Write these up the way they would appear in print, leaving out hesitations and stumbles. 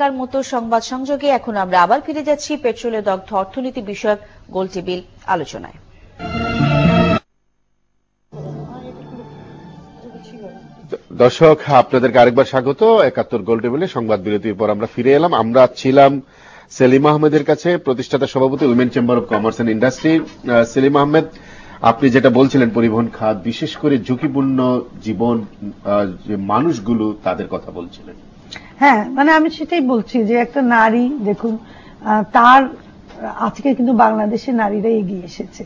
কার মতো সংবাদ সংযোগে এখন আমরা আবার ফিরে যাচ্ছি পেট্রোলে দগ্ধ অর্থনীতি বিষয়ক গোলটেবিল আলোচনায়। দর্শক, আপনাদেরকে আরেকবার স্বাগত। ৭১ গোলটেবিলে সংবাদ বিরতির পর আমরা ফিরে এলাম। আমরা ছিলাম সেলিম আহমেদের কাছে, প্রতিষ্ঠাতা সভাপতি women chamber of commerce and industry. Selim Ahmed, আপনি যেটা বলছিলেন পরিবহন খাত, বিশেষ করে ঝুঁকিপূর্ণ জীবন যে মানুষগুলো তাদের কথা বলছিলেন। হ্যাঁ, মানে আমি সেটাই বলছি যে একটা নারী দেখুন, তার আজকে কিন্তু বাংলাদেশের নারীরা এগিয়ে এসেছে।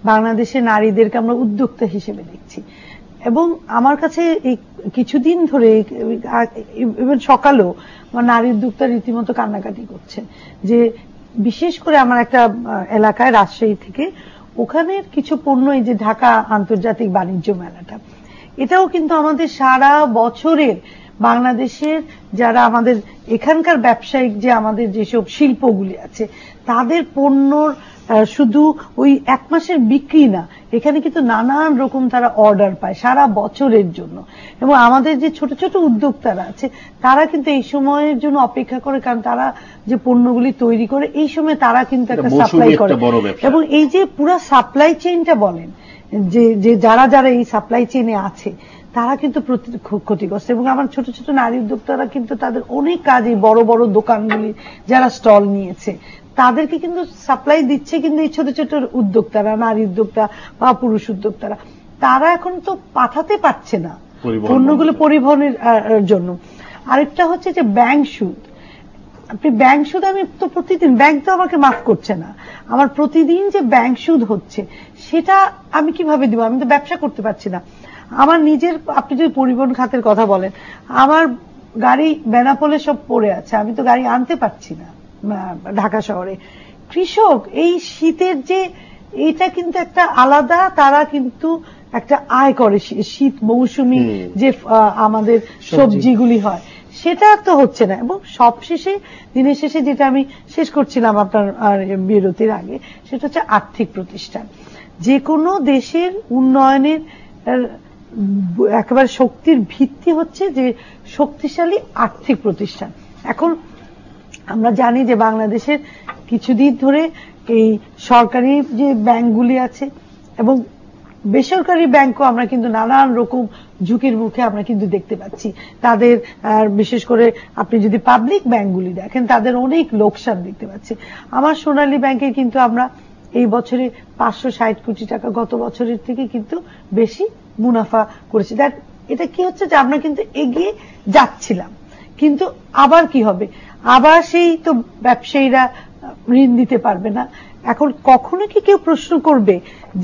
বাংলাদেশের নারীদেরকে আমরা উদ্যোক্তা হিসেবে দেখছি এবং আমার কাছে এই কিছুদিন ধরে ইভেন সকালেও আমার নারী উদ্যোক্তা রীতিমতো কান্নাকাটি করছে যে বিশেষ করে আমার একটা এলাকায় রাজশাহী থেকে ওখানের কিছু পণ্য, এই যে ঢাকা আন্তর্জাতিক বাণিজ্য মেলাটা, এটাও কিন্তু আমাদের সারা বছরের বাংলাদেশের যারা আমাদের এখানকার ব্যবসায়িক যে আমাদের যেসব শিল্পগুলি আছে তাদের পণ্যর শুধু ওই এক মাসের বিক্রি না, এখানে কিন্তু নানান রকম তারা অর্ডার পায় সারা বছরের জন্য। এবং আমাদের যে ছোট ছোট উদ্যোক্তারা আছে তারা কিন্তু এই সময়ের জন্য অপেক্ষা করে, কারণ তারা যে পণ্যগুলি তৈরি করে এই সময় তারা কিন্তু একটা সাপ্লাই করে। এবং এই যে পুরো সাপ্লাই চেইনটা বলেন, যে যারা যারা এই সাপ্লাই চেইনে আছে তারা কিন্তু ক্ষতিগ্রস্ত। এবং আমার ছোট ছোট নারী উদ্যোক্তারা কিন্তু তাদের অনেক কাজে বড় বড় দোকানগুলি যারা স্টল নিয়েছে তাদেরকে কিন্তু সাপ্লাই দিচ্ছে, কিন্তু এই ছোট ছোট উদ্যোক্তারা, নারী উদ্যোক্তা বা পুরুষ উদ্যোক্তারা, তারা এখন তো পাঠাতে পারছে না পণ্যগুলো পরিবহনের জন্য। আরেকটা হচ্ছে যে ব্যাংক সুদ। আপনি ব্যাংক সুদ, আমি তো প্রতিদিন, ব্যাংক তো আমাকে মাফ করছে না, আমার প্রতিদিন যে ব্যাংক সুদ হচ্ছে সেটা আমি কিভাবে দিব? আমি তো ব্যবসা করতে পারছি না। আমার নিজের, আপনি যদি পরিবহন খাতের কথা বলেন, আমার গাড়ি বেনাপোলে সব পড়ে আছে, আমি তো গাড়ি আনতে পারছি না ঢাকা শহরে। কৃষক এই শীতের যে এটা কিন্তু একটা আলাদা, তারা কিন্তু একটা আয় করে শীত মৌসুমী যে আমাদের সবজিগুলি হয় সেটা তো হচ্ছে না। এবং সবশেষে দিনের শেষে যেটা আমি শেষ করছিলাম আপনার বিরতির আগে, সেটা হচ্ছে আর্থিক প্রতিষ্ঠান। যে কোনো দেশের উন্নয়নের একেবারে শক্তির ভিত্তি হচ্ছে যে শক্তিশালী আর্থিক প্রতিষ্ঠান। এখন আমরা জানি যে বাংলাদেশের কিছুদিন ধরে এই সরকারি যে ব্যাংকগুলি আছে এবং বেসরকারি ব্যাংকও আমরা কিন্তু নানান রকম ঝুঁকির মুখে আমরা কিন্তু দেখতে পাচ্ছি তাদের। বিশেষ করে আপনি যদি পাবলিক ব্যাংকগুলি দেখেন তাদের অনেক লোকসান দেখতে পাচ্ছি। আমার সোনালী ব্যাংকে কিন্তু আমরা এই বছরে 560 কোটি টাকা গত বছরের থেকে কিন্তু বেশি মুনাফা করেছি। এটা কি হচ্ছে যে আমরা কিন্তু এগিয়ে যাচ্ছিলাম, কিন্তু আবার কি হবে? আবার সেই তো ব্যবসায়ীরা ঋণ দিতে পারবে না। এখন কখনো কি কেউ প্রশ্ন করবে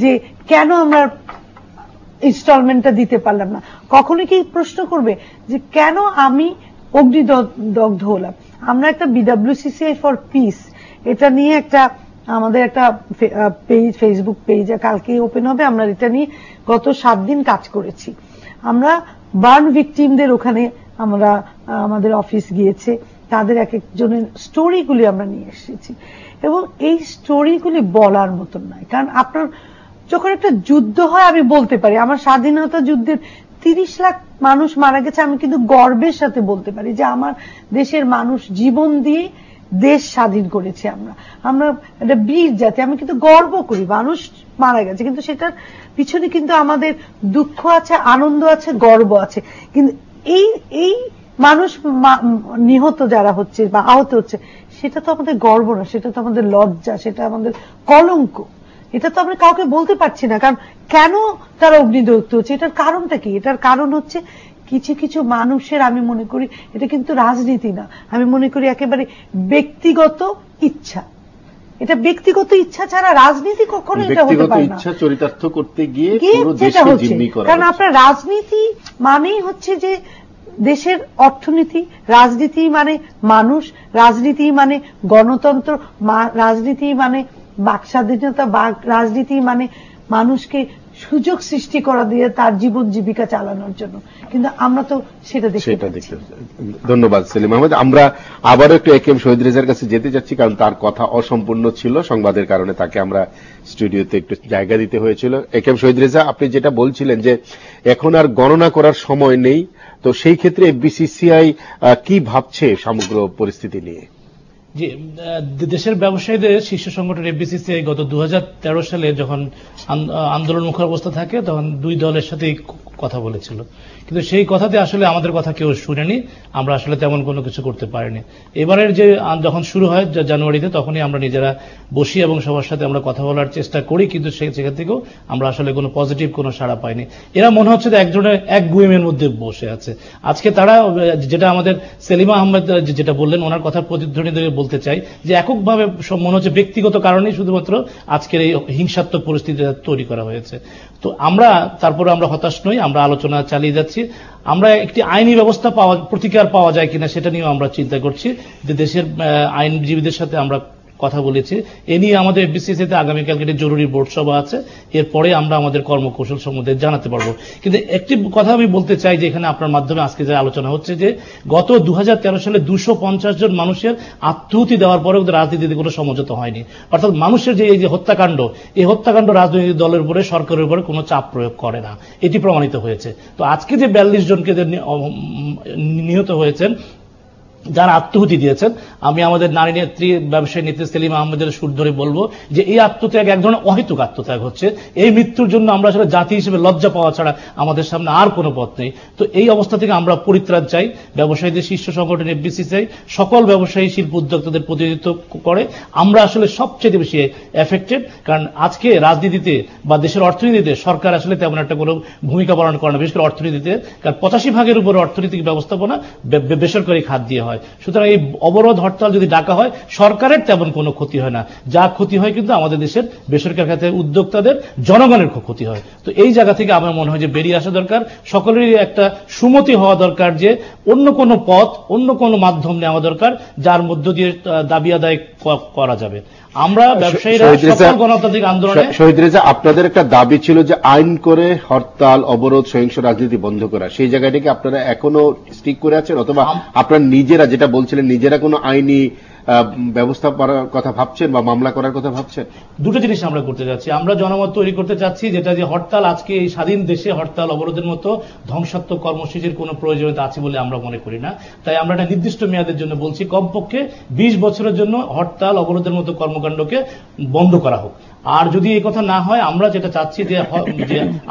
যে কেন আমরা ইনস্টলমেন্টটা দিতে পারলাম না? কখনো কি প্রশ্ন করবে যে কেন আমি অগ্নিদগ্ধ হলাম? আমরা একটা বিডব্লিউসিসিআই ফর পিস এটা নিয়ে একটা আমাদের একটা পেজ, ফেসবুক পেজ কালকেই ওপেন হবে, আমরা এটা নিয়ে গত 7 দিন কাজ করেছি। আমরা বার্ন ভিকটিমদের ওখানে আমরা আমাদের অফিস গিয়েছে, তাদের এক একজনের স্টোরিগুলি আমরা নিয়ে এসেছি এবং এই স্টোরিগুলি বলার মতন নয়। কারণ আপনার যখন একটা যুদ্ধ হয় আমি বলতে পারি আমার স্বাধীনতা যুদ্ধের 30 লাখ মানুষ মারা গেছে, আমি কিন্তু গর্বের সাথে বলতে পারি যে আমার দেশের মানুষ জীবন দিয়ে দেশ স্বাধীন করেছে। আমরা একটা বীর জাতি, আমি কিন্তু গর্ব করি মানুষ মারা গেছে, কিন্তু সেটার পিছনে কিন্তু আমাদের দুঃখ আছে, আনন্দ আছে, গর্ব আছে। কিন্তু এই মানুষ নিহত যারা হচ্ছে বা আহত হচ্ছে সেটা তো আমাদের গর্ব না, সেটা তো আমাদের লজ্জা, সেটা আমাদের কলঙ্ক। এটা তো আমরা কাউকে বলতে পারছি না। কারণ কেন তারা অগ্নিদগ্ধ হচ্ছে, এটার কারণটা কি? এটার কারণ হচ্ছে কিছু কিছু মানুষের, আমি মনে করি এটা কিন্তু রাজনীতি না, আমি মনে করি একেবারে ব্যক্তিগত ইচ্ছা। এটা ব্যক্তিগত ইচ্ছা ছাড়া রাজনীতি কখনো এটা হতে পারে না। চরিতার্থ করতে গিয়ে পুরো দেশকে জিম্মি করা। কারণ আপনার রাজনীতি মানেই হচ্ছে যে দেশের অর্থনীতি, রাজনীতি মানে মানুষ, রাজনীতি মানে গণতন্ত্র, রাজনীতি মানে বাক স্বাধীনতা, রাজনীতি মানে মানুষকে সুযোগ সৃষ্টি করা দিয়ে তার জীবন জীবিকা চালানোর জন্য। কিন্তু আমরা তো সেটা দেখতে। ধন্যবাদ সেলিম আহমেদ। আমরা আবারও একটু একেএম শহীদ রেজার কাছে যেতে চাচ্ছি, কারণ তার কথা অসম্পূর্ণ ছিল, সংবাদের কারণে তাকে আমরা স্টুডিওতে একটু জায়গা দিতে হয়েছিল। একেএম শহীদ রেজা, আপনি যেটা বলছিলেন যে এখন আর গণনা করার সময় নেই, তো সেই ক্ষেত্রে এফবিসিসিআই কি ভাবছে সমগ্র পরিস্থিতি নিয়ে? যে দেশের ব্যবসায়ীদের শীর্ষ সংগঠন এফবিসিসিআই গত 2013 সালে যখন আন্দোলনমুখর অবস্থা থাকে তখন দুই দলের সাথে কথা বলেছিল, কিন্তু সেই কথাতে আসলে আমাদের কথা কেউ শুনেনি, আমরা আসলে তেমন কোনো কিছু করতে পারিনি। এবারের যে যখন শুরু হয় জানুয়ারিতে, তখনই আমরা নিজেরা বসি এবং সবার সাথে আমরা কথা বলার চেষ্টা করি, কিন্তু সেখান থেকেও আমরা আসলে কোনো পজিটিভ কোনো সাড়া পাইনি। এরা মনে হচ্ছে যে এক ধরনের এক গুয়েমের মধ্যে বসে আছে। আজকে তারা যেটা আমাদের সেলিমা আহমেদ যেটা বললেন, ওনার কথা প্রতিধ্বনি দিয়ে বলতে চাই যে এককভাবে মনে হচ্ছে ব্যক্তিগত কারণেই শুধুমাত্র আজকের এই হিংসাত্মক পরিস্থিতি তৈরি করা হয়েছে। তো আমরা তারপরে আমরা হতাশ নই, আমরা আলোচনা চালিয়ে যাচ্ছি। আমরা একটি আইনি ব্যবস্থা প্রতিকার পাওয়া যায় কিনা সেটা নিয়েও আমরা চিন্তা করছি, যে দেশের আইনজীবীদের সাথে আমরা কথা বলেছি। এ নিয়ে আমাদের এফবিসিসিতে আগামীকালকে একটি জরুরি বোর্ড সভা আছে, এরপরে আমরা আমাদের কর্মকৌশল সম্বন্ধে জানাতে পারবো। কিন্তু একটি কথা আমি বলতে চাই যে এখানে আপনার মাধ্যমে আজকে যে আলোচনা হচ্ছে, যে গত 2013 সালে 250 জন মানুষের আত্মহত্যা দেওয়ার পরে ওদের রাজনীতিতে কোনো সমঝোতা হয়নি। অর্থাৎ মানুষের যে এই যে হত্যাকাণ্ড, এই হত্যাকাণ্ড রাজনৈতিক দলের উপরে, সরকারের উপরে কোনো চাপ প্রয়োগ করে না, এটি প্রমাণিত হয়েছে। তো আজকে যে 42 জনকে নিহত হয়েছেন, যারা আত্মহুতি দিয়েছেন, আমি আমাদের নারী নেত্রী, ব্যবসায়ী নেত্রী সেলিমা আহমেদের সুর ধরে বলবো যে এই আত্মত্যাগ এক ধরনের অহেতুক আত্মত্যাগ হচ্ছে। এই মৃত্যুর জন্য আমরা আসলে জাতি হিসেবে লজ্জা পাওয়া ছাড়া আমাদের সামনে আর কোনো পথ নেই। তো এই অবস্থা থেকে আমরা পরিত্রাণ চাই। ব্যবসায়ীদের শীর্ষ সংগঠন এফবিসিসিআই সকল ব্যবসায়ী শিল্প উদ্যোক্তাদের প্রতিনিধিত্ব করে। আমরা আসলে সবচেয়ে বেশি এফেক্টেড, কারণ আজকে রাজনীতিতে বা দেশের অর্থনীতিতে সরকার আসলে তেমন একটা কোনো ভূমিকা পালন করে না, বিশেষ করে অর্থনীতিতে, কারণ 85% উপরে অর্থনৈতিক ব্যবস্থাপনা বেসরকারি খাত দিয়ে হয়। সুতরাং এই অবরোধ হরতাল যদি ডাকা হয়, সরকারের তেমন কোনো ক্ষতি হয় না, যা ক্ষতি হয় কিন্তু আমাদের দেশের বেসরকারি খাতের উদ্যোক্তাদের, জনগণের ক্ষতি হয়। তো এই জায়গা থেকে আমার মনে হয় যে বেরিয়ে আসা দরকার, সকলেরই একটা সুমতি হওয়া দরকার যে অন্য কোনো পথ, অন্য কোনো মাধ্যম নেওয়া দরকার যার মধ্য দিয়ে দাবি আদায় করা যাবে। আমরা ব্যবসায়ীরা সকল গণতান্ত্রিক আন্দোলনে, শহীদ রেজা, আপনাদের একটা দাবি ছিল যে আইন করে হরতাল, অবরোধ, সহিংস রাজনীতি বন্ধ করা, সেই জায়গাটাকে আপনারা এখনো স্টিক করে আছেন, অথবা আপনারা নিজেরা যেটা বলছিলেন নিজেরা কোনো আইনি ব্যবস্থা করার কথা ভাবছেন বা মামলা করার কথা ভাবছেন? দুটো জিনিস আমরা করতে যাচ্ছি। আমরা জনমত তৈরি করতে চাচ্ছি, যেটা যে হরতাল, আজকে এই স্বাধীন দেশে হরতাল অবরোধের মতো ধ্বংসাত্মক কর্মসূচির কোনো প্রয়োজনীয়তা আছে বলে আমরা মনে করি না। তাই আমরা একটা নির্দিষ্ট মেয়াদের জন্য বলছি, কমপক্ষে 20 বছরের জন্য হরতাল অবরোধের মতো কর্মকাণ্ডকে বন্ধ করা হোক। আর যদি এই কথা না হয়, আমরা যেটা চাচ্ছি যে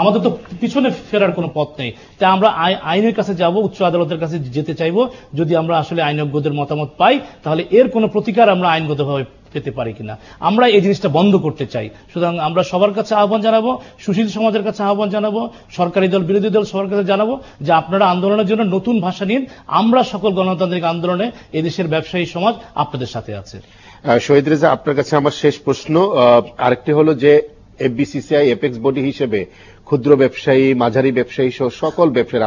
আমাদের তো পিছনে ফেরার কোনো পথ নেই, তাই আমরা আইনের কাছে যাব, উচ্চ আদালতের কাছে যেতে চাইব। যদি আমরা আসলে আইনজ্ঞদের মতামত পাই, তাহলে এর কোনো প্রতিকার আমরা আইনগতভাবে পেতে পারি কিনা, আমরা এই জিনিসটা বন্ধ করতে চাই। সুতরাং আমরা সবার কাছে আহ্বান জানাবো, সুশীল সমাজের কাছে আহ্বান জানাবো, সরকারি দল বিরোধী দল সবার কাছে জানাবো যে আপনারা আন্দোলনের জন্য নতুন ভাষা নিন। আমরা সকল গণতান্ত্রিক আন্দোলনে এদেশের ব্যবসায়ী সমাজ আপনাদের সাথে আছে। শহীদ রেজা, আপনার কাছে আমার শেষ প্রশ্ন আরেকটি হলো যে এফবিসিসিআই এপেক্স বডি হিসেবে ক্ষুদ্র ব্যবসায়ী, মাঝারি ব্যবসায়ী সহ সকল ব্যবসায়ী,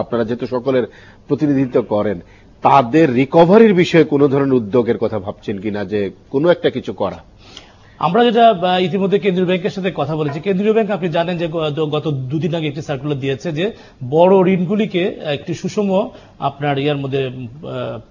আপনারা যেহেতু সকলের প্রতিনিধিত্ব করেন, তাদের রিকভারির বিষয়ে কোন ধরনের উদ্যোগের কথা ভাবছেন কিনা, যে কোনো একটা কিছু করা? আমরা যেটা ইতিমধ্যে কেন্দ্রীয় ব্যাংকের সাথে কথা বলেছি। কেন্দ্রীয় ব্যাংক, আপনি জানেন যে গত 2 দিন আগে একটি সার্কুলার দিয়েছে যে বড় ঋণগুলিকে একটি সুষম আপনার ইয়ার মধ্যে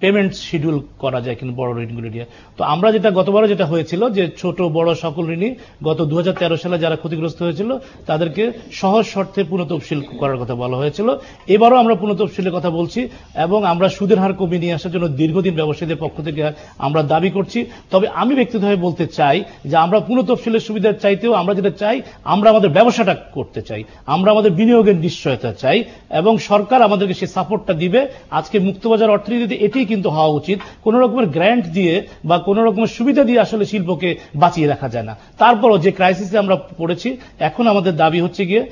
পেমেন্ট শিডিউল করা যায় কিন্তু বড় ঋণগুলি দিয়ে। তো আমরা যেটা গতবারও যেটা হয়েছিল যে ছোট বড় সকল ঋণই গত 2013 সালে যারা ক্ষতিগ্রস্ত হয়েছিল তাদেরকে সহজ শর্তে পুনঃতফসিল করার কথা বলা হয়েছিল। এবারও আমরা পুনঃতফসিলের কথা বলছি এবং আমরা সুদের হার কমিয়ে নিয়ে আসার জন্য দীর্ঘদিন ব্যবসায়ীদের পক্ষ থেকে আমরা দাবি করছি। তবে আমি ব্যক্তিগতভাবে বলতে চাই যে আমরা পুনঃতফসিলের সুবিধার চাইতেও আমরা যেটা চাই, আমরা আমাদের ব্যবসাটা করতে চাই, আমরা আমাদের বিনিয়োগের নিশ্চয়তা চাই এবং সরকার আমাদেরকে সেই সাপোর্টটা দিবে। আজকে মুক্তবাজার অর্থনীতিতে এটি কিন্তু হওয়া উচিত। কোন রকমের গ্র্যান্ট দিয়ে বা কোন রকমের সুবিধা দিয়ে আসলে শিল্পকে বাঁচিয়ে রাখা যায় না। তারপরও যে ক্রাইসিসে আমরা পড়েছি, এখন আমাদের দাবি হচ্ছে গিয়ে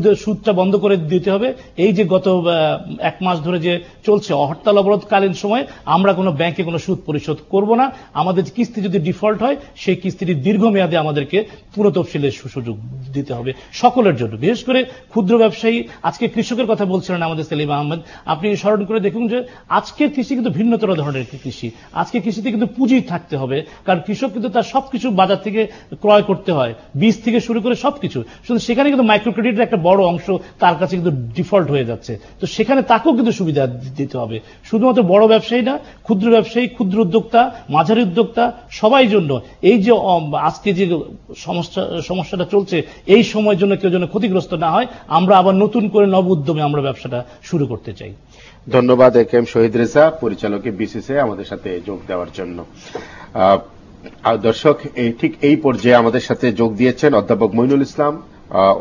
যে সুদটা বন্ধ করে দিতে হবে। এই যে গত 1 মাস ধরে যে চলছে হরতাল অবরোধকালীন সময় আমরা কোনো ব্যাংকে কোনো সুদ পরিশোধ করব না। আমাদের কিস্তি যদি ডিফল্ট হয়, সেই কিস্তিটি দীর্ঘমেয়াদে আমাদেরকে পুনঃতফসিলের সুযোগ দিতে হবে সকলের জন্য, বিশেষ করে ক্ষুদ্র ব্যবসায়ী। আজকে কৃষকের কথা বলছিলেন আমাদের সেলিমা আহমেদ, আপনি স্মরণ করে দেখুন যে আজকের কৃষি কিন্তু ভিন্নতর ধরনের কৃষি। আজকে কৃষিতে কিন্তু পুঁজি থাকতে হবে, কারণ কৃষক কিন্তু তার সবকিছু বাজার থেকে ক্রয় করতে হয়, বীজ থেকে শুরু করে সবকিছু। শুধু সেখানে কিন্তু মাইক্রো ক্রেডিটের একটা বড় অংশ তার কাছে কিন্তু ডিফল্ট হয়ে যাচ্ছে। তো সেখানে তাকেও কিন্তু সুবিধা দিতে হবে। শুধুমাত্র বড় ব্যবসায়ী না, ক্ষুদ্র ব্যবসায়ী, ক্ষুদ্র উদ্যোক্তা, মাঝারি উদ্যোক্তা, সবাই জন্য এই যে আজকে যে সমস্যাটা চলছে এই সময়ের জন্য কেউ যেন ক্ষতিগ্রস্ত না হয়, আমরা আবার নতুন করে নব উদ্যমে আমরা ব্যবসাটা শুরু করতে চাই। ধন্যবাদ একেএম শহীদ রেজা, পরিচালক বিসিসিআই, আমাদের সাথে যোগ দেওয়ার জন্য। দর্শক, ঠিক এই পর্যায়ে আমাদের সাথে যোগ দিয়েছেন অধ্যাপক মইনুল ইসলাম,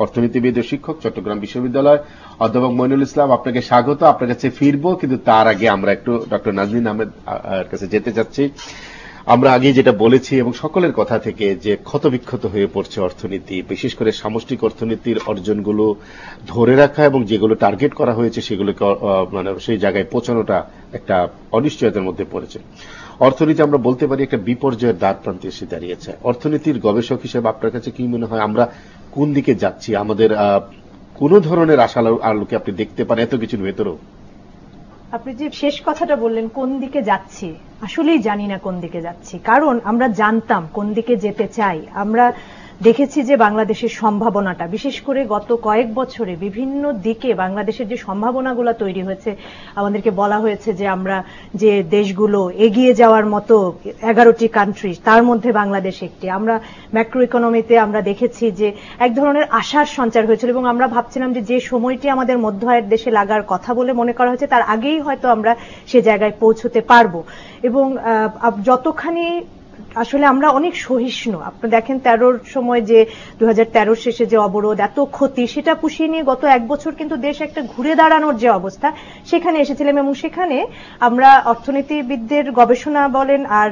অর্থনীতিবিদ ও শিক্ষক, চট্টগ্রাম বিশ্ববিদ্যালয়। অধ্যাপক মইনুল ইসলাম, আপনাকে স্বাগত। আপনার কাছে ফিরবো, কিন্তু তার আগে আমরা একটু ডক্টর নাজনীন আহমেদ কাছে যেতে চাচ্ছি। আমরা আগে যেটা বলেছি এবং সকলের কথা থেকে যে ক্ষতবিক্ষত হয়ে পড়ছে অর্থনীতি, বিশেষ করে সামষ্টিক অর্থনীতির অর্জনগুলো ধরে রাখা এবং যেগুলো টার্গেট করা হয়েছে সেগুলোকে মানে সেই জায়গায় পৌঁছানোটা একটা অনিশ্চয়তার মধ্যে পড়েছে। অর্থনীতি আমরা বলতে পারি একটা বিপর্যয়ের দ্বার প্রান্তে এসে দাঁড়িয়েছে। অর্থনীতির গবেষক হিসেবে আপনার কাছে কি মনে হয় আমরা কোন দিকে যাচ্ছি? আমাদের কোন ধরনের আশা আলোকে আপনি দেখতে পান এত কিছুর ভেতরেও? আপনি যে শেষ কথাটা বললেন, কোন দিকে যাচ্ছি, আসলেই জানি না কোন দিকে যাচ্ছি। কারণ আমরা জানতাম কোন দিকে যেতে চাই। আমরা দেখেছি যে বাংলাদেশের সম্ভাবনাটা, বিশেষ করে গত কয়েক বছরে বিভিন্ন দিকে বাংলাদেশের যে সম্ভাবনাগুলো তৈরি হয়েছে, আমাদেরকে বলা হয়েছে যে আমরা যে দেশগুলো এগিয়ে যাওয়ার মতো 11টি কান্ট্রি, তার মধ্যে বাংলাদেশ একটি। আমরা ম্যাক্রো ইকোনমিতে আমরা দেখেছি যে এক ধরনের আশার সঞ্চার হয়েছিল এবং আমরা ভাবছিলাম যে সময়টি আমাদের মধ্য আয়ের দেশে লাগার কথা বলে মনে করা হয়েছে তার আগেই হয়তো আমরা সে জায়গায় পৌঁছতে পারবো। এবং যতখানি আসলে আমরা অনেক সহিষ্ণু, আপনি দেখেন 13র সময় যে 2013 শেষে যে অবরোধ, এত ক্ষতি, সেটা পুষিয়ে নিয়ে গত এক বছর কিন্তু দেশ একটা ঘুরে দাঁড়ানোর যে অবস্থা সেখানে এসেছিলাম। এবং সেখানে আমরা অর্থনীতিবিদদের গবেষণা বলেন আর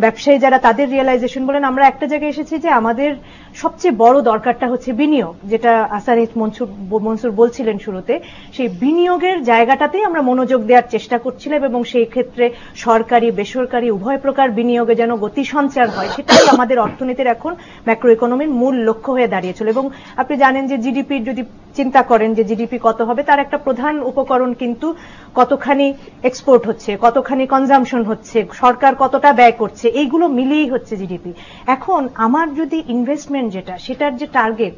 ব্যবসায়ী যারা তাদের রিয়েলাইজেশন বলেন, আমরা একটা জায়গায় এসেছি যে আমাদের সবচেয়ে বড় দরকারটা হচ্ছে বিনিয়োগ, যেটা আসানিস মনসুর বলছিলেন শুরুতে। সেই বিনিয়োগের জায়গাটাতেই আমরা মনোযোগ দেওয়ার চেষ্টা করছিলাম এবং সেই ক্ষেত্রে সরকারি বেসরকারি উভয় প্রকার বিনিয়োগে যেন গতি সঞ্চার হয়, সেটাই আমাদের অর্থনীতির এখন ম্যাক্রো ইকোনমির মূল লক্ষ্য হয়ে দাঁড়িয়েছিল। এবং আপনি জানেন যে জিডিপির যদি চিন্তা করেন যে জিডিপি কত হবে, তার একটা প্রধান উপকরণ কিন্তু কতখানি এক্সপোর্ট হচ্ছে, কতখানি কনজাম্পশন হচ্ছে, সরকার কতটা ব্যয় করছে, এইগুলো মিলিয়েই হচ্ছে জিডিপি। এখন আমার যদি ইনভেস্টমেন্ট যেটা, সেটার যে টার্গেট,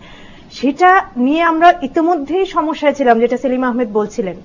সেটা নিয়ে আমরা ইতিমধ্যেই সমস্যায় ছিলাম, যেটা সেলিম আহমেদ বলছিলেন।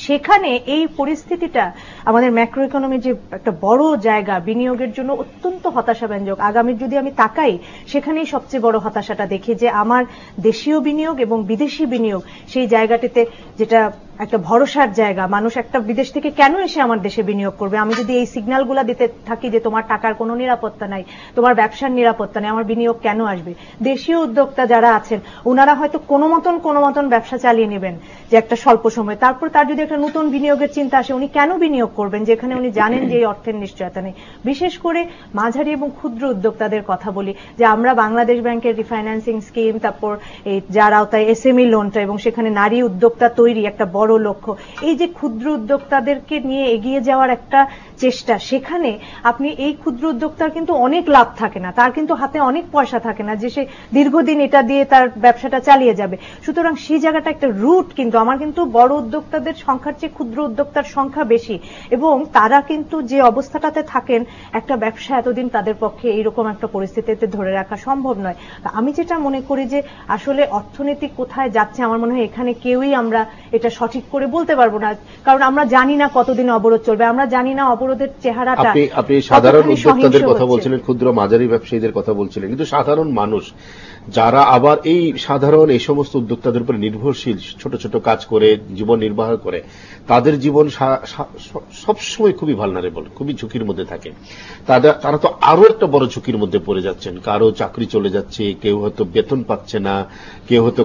সেখানে এই পরিস্থিতিটা আমাদের ম্যাক্রো ইকোনমির যে একটা বড় জায়গা বিনিয়োগের জন্য অত্যন্ত হতাশাব্যঞ্জক। আগামীর যদি আমি তাকাই, সেখানেই সবচেয়ে বড় হতাশাটা দেখি যে আমার দেশীয় বিনিয়োগ এবং বিদেশি বিনিয়োগ সেই জায়গাটিতে, যেটা একটা ভরসার জায়গা, মানুষ একটা বিদেশ থেকে কেন এসে আমার দেশে বিনিয়োগ করবে, আমি যদি এই সিগন্যালগুলো দিতে থাকি যে তোমার টাকার কোনো নিরাপত্তা নাই, তোমার ব্যবসার নিরাপত্তা নেই, আমার বিনিয়োগ কেন আসবে? দেশীয় উদ্যোক্তা যারা আছেন ওনারা হয়তো কোনো মতন ব্যবসা চালিয়ে নেবেন যে একটা স্বল্প সময়, তারপর তার যদি একটা নতুন বিনিয়োগের চিন্তা আসে, উনি কেন বিনিয়োগ করবেন যেখানে উনি জানেন যে এই অর্থের নিশ্চয়তা নেই? বিশেষ করে মাঝারি এবং ক্ষুদ্র উদ্যোক্তাদের কথা বলি, যে আমরা বাংলাদেশ ব্যাংকের রিফাইন্যান্সিং স্কিম, তারপর এই যার আওতায় এসএমই লোনটা, এবং সেখানে নারী উদ্যোক্তা তৈরি একটা বড় লক্ষ্য, এই যে ক্ষুদ্র উদ্যোক্তাদেরকে নিয়ে এগিয়ে যাওয়ার একটা চেষ্টা, সেখানে আপনি এই ক্ষুদ্র উদ্যোক্তার কিন্তু অনেক লাভ থাকে না, তার কিন্তু হাতে অনেক পয়সা থাকে না যে সে দীর্ঘদিন এটা দিয়ে তার ব্যবসাটা চালিয়ে যাবে। সুতরাং সেই জায়গাটা একটা রুট, কিন্তু আমার কিন্তু বড় উদ্যোক্তাদের সংখ্যার চেয়ে ক্ষুদ্র উদ্যোক্তার সংখ্যা বেশি, এবং তারা কিন্তু যে অবস্থাটাতে থাকেন, একটা ব্যবসা এতদিন তাদের পক্ষে এইরকম একটা পরিস্থিতিতে ধরে রাখা সম্ভব নয়। আমি যেটা মনে করি যে আসলে অর্থনীতি কোথায় যাচ্ছে, আমার মনে হয় এখানে কেউই আমরা এটা সঠিক করে বলতে পারবো না, কারণ আমরা জানি না কতদিন অবরোধ চলবে, আমরা জানি না অবরোধের চেহারাটা। আপনি সাধারণ উদ্যোক্তাদের কথা বলছিলেন, ক্ষুদ্র মাঝারি ব্যবসায়ীদের কথা বলছিলেন, কিন্তু সাধারণ মানুষ যারা আবার এই সাধারণ এই সমস্ত উদ্যোক্তাদের উপর নির্ভরশীল, ছোট ছোট কাজ করে জীবন নির্বাহ করে, তাদের জীবন সবসময় খুবই ভালনারেবল, খুবই ঝুঁকির মধ্যে থাকে। তারা তো আরো একটা বড় ঝুঁকির মধ্যে পড়ে যাচ্ছেন। কারো চাকরি চলে যাচ্ছে, কেউ হয়তো বেতন পাচ্ছে না, কেউ হয়তো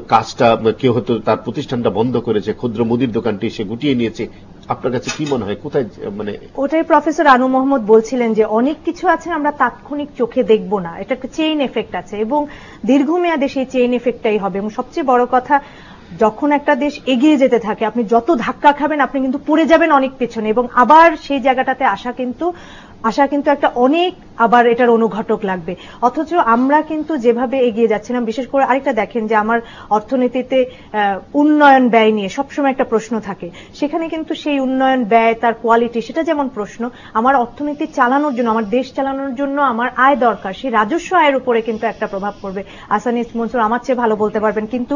কেউ হয়তো তার প্রতিষ্ঠানটা বন্ধ করেছে, ক্ষুদ্র মুদির দোকানটি সে গুটিয়ে নিয়েছে। আপনার কাছে কি মনে হয় কোথায় মানে? ওটাই প্রফেসর আনু মোহাম্মদ বলছিলেন যে অনেক কিছু আছে আমরা তাৎক্ষণিক চোখে দেখব না, এটা একটা চেইন এফেক্ট আছে এবং দীর্ঘমেয়াদে সেই চেইন এফেক্টটাই হবে। এবং সবচেয়ে বড় কথা, যখন একটা দেশ এগিয়ে যেতে থাকে, আপনি যত ধাক্কা খাবেন আপনি কিন্তু পড়ে যাবেন অনেক পেছনে, এবং আবার সেই জায়গাটাতে আসা কিন্তু একটা অনেক আবার এটার অনুঘটক লাগবে। অথচ আমরা কিন্তু যেভাবে এগিয়ে যাচ্ছিলাম, বিশেষ করে আরেকটা দেখেন যে আমার অর্থনীতিতে উন্নয়ন ব্যয় নিয়ে সবসময় একটা প্রশ্ন থাকে, সেখানে কিন্তু সেই উন্নয়ন ব্যয়, তার কোয়ালিটি, সেটা যেমন প্রশ্ন, আমার অর্থনীতি চালানোর জন্য, আমার দেশ চালানোর জন্য আমার আয় দরকার, সেই রাজস্ব আয়ের উপরে কিন্তু একটা প্রভাব পড়বে। আসানিস মনসুর আমার চেয়ে ভালো বলতে পারবেন, কিন্তু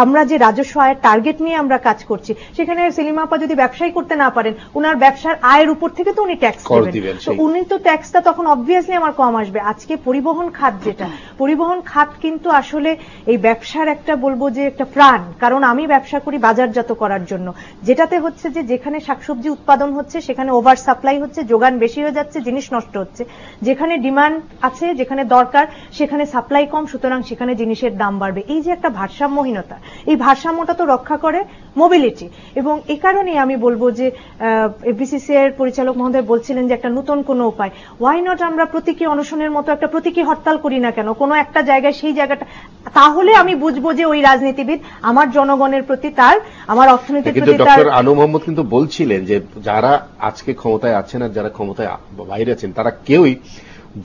আমরা যে রাজস্ব আয়ের টার্গেট নিয়ে আমরা কাজ করছি, সেখানে সেলিমা আপা যদি ব্যবসায়ী করতে না পারেন, ওনার ব্যবসার আয়ের উপর থেকে তো উনি ট্যাক্স দিবেন। উনি তো ট্যাক্সটা তখন অবভিয়াসলি আমার কম আসবে। আজকে পরিবহন খাত যেটা, পরিবহন খাত কিন্তু আসলে এই ব্যবসার একটা বলবো যে একটা প্রাণ, কারণ আমি ব্যবসা করি বাজারজাত করার জন্য, যেটাতে হচ্ছে যে যেখানে শাকসবজি উৎপাদন হচ্ছে সেখানে ওভার সাপ্লাই হচ্ছে, যোগান বেশি হয়ে যাচ্ছে, জিনিস নষ্ট হচ্ছে, যেখানে ডিমান্ড আছে, যেখানে দরকার সেখানে সাপ্লাই কম, সুতরাং সেখানে জিনিসের দাম বাড়বে। এই যে একটা ভারসাম্যহীনতা, এই ভারসাম্যটা তো রক্ষা করে মোবিলিটি। এবং এই কারণেই আমি বলবো যে এফবিসিসি এর পরিচালক মহোদয় বলছিলেন যে একটা নতুন কোনো উপায়, ওয়াই নট আমরা প্রতীকী অনশনের মতো একটা প্রতীকী হরতাল করি না কেন কোনো একটা জায়গায়, সেই জায়গাটা, তাহলে আমি বুঝবো যে ওই রাজনীতিবিদ আমার জনগণের প্রতি তার, আমার অর্থনীতির কিন্তু প্রতি তার। ডক্টর আনু মোহাম্মদ কিন্তু বলছিলেন যে যারা আজকে ক্ষমতায় আছেন আর যারা ক্ষমতায় বাইরে আছেন তারা কেউই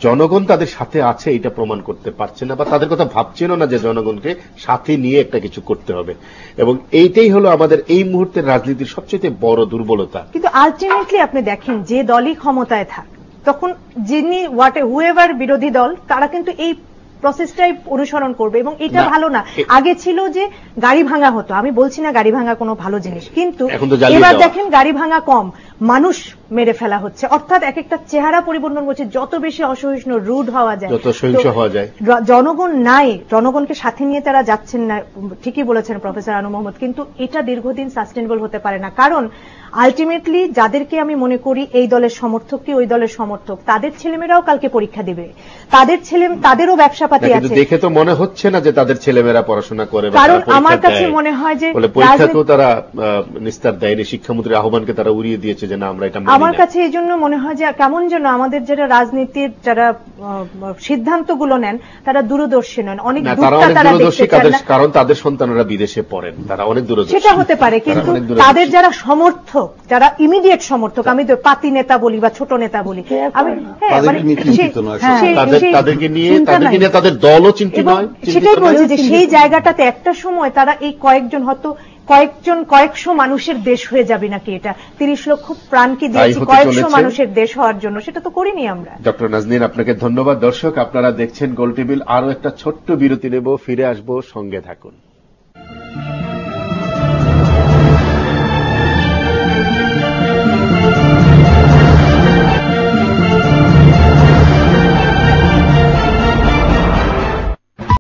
জনগণ তাদের সাথে আছে এটা প্রমাণ করতে পারছে না, বা তাদের কথা ভাবছেন না যে জনগণকে সাথে নিয়ে একটা কিছু করতে হবে। এবং এইটাই হলো আমাদের এই মুহূর্তের রাজনীতির সবচেয়ে বড় দুর্বলতা। কিন্তু আলটিমেটলি আপনি দেখেন যে দলই ক্ষমতায় থাক, তখন যিনি হুএভার বিরোধী দল তারা কিন্তু এই প্রসেসটাই অনুসরণ করবে, এবং এটা ভালো না। আগে ছিল যে গাড়ি ভাঙা হতো, আমি বলছি না গাড়ি ভাঙা কোনো ভালো জিনিস, কিন্তু এবার দেখেন গাড়ি ভাঙা কম, মানুষ মেরে ফেলা হচ্ছে। অর্থাৎ এক একটা চেহারা পরিবর্তন করছে, যত বেশি অসহিষ্ণু রুড হওয়া যায়, যত সহিংস হওয়া যায়। জনগণ নাই, জনগণকে সাথে নিয়ে তারা যাচ্ছেন না, ঠিকই বলেছেন প্রফেসর আনু মোহাম্মদ, কিন্তু এটা দীর্ঘদিন সাস্টেনেবল হতে পারে না। কারণ আলটিমেটলি যাদেরকে আমি মনে করি এই দলের সমর্থক কি ওই দলের সমর্থক, তাদের ছেলেমেয়েরাও কালকে পরীক্ষা দেবে, তাদেরও ব্যবসাপাতি আছে। দেখে তো মনে হচ্ছে না যে তাদের ছেলেমেয়েরা পড়াশোনা করে, কারণ আমার কাছে মনে হয় যে পরীক্ষাতেও তারা নিস্তার দেয়নি, শিক্ষামন্ত্রীর আহ্বানকে তারা উড়িয়ে দিয়েছে যে না আমরা এটা মানি না। আমার কাছে এই জন্য মনে হয় যে কেমন যেন আমাদের যারা রাজনীতির যারা সিদ্ধান্তগুলো নেন তারা দূরদর্শী নন, অনেক দূরটা তারা দেখতে চান না, কারণ তাদের সন্তানরা বিদেশে পড়েন, তারা অনেক দূরদর্শী। সেটা হতে পারে, কিন্তু তাদের যারা সমর্থক, যারা ইমিডিয়েট সমর্থক, আমি তো পাতি নেতা বলি বা ছোট নেতা বলি, আমি তাদেরকে নিয়ে তাদের দলও চিন্তিত নয়। সেটাই বলছি যে সেই জায়গাটাতে একটা সময় তারা এই কয়েকজন হয়তো কয়েকশো মানুষের দেশ হয়ে যাবে নাকি, এটা 30 লক্ষ প্রাণকে দিয়েছি কয়েকশো মানুষের দেশ হওয়ার জন্য, সেটা তো করিনি আমরা। ডক্টর নাজনীন আপনাকে ধন্যবাদ। দর্শক আপনারা দেখছেন গোল টেবিল, আরো একটা ছোট্ট বিরতি নেব, ফিরে আসবো, সঙ্গে থাকুন।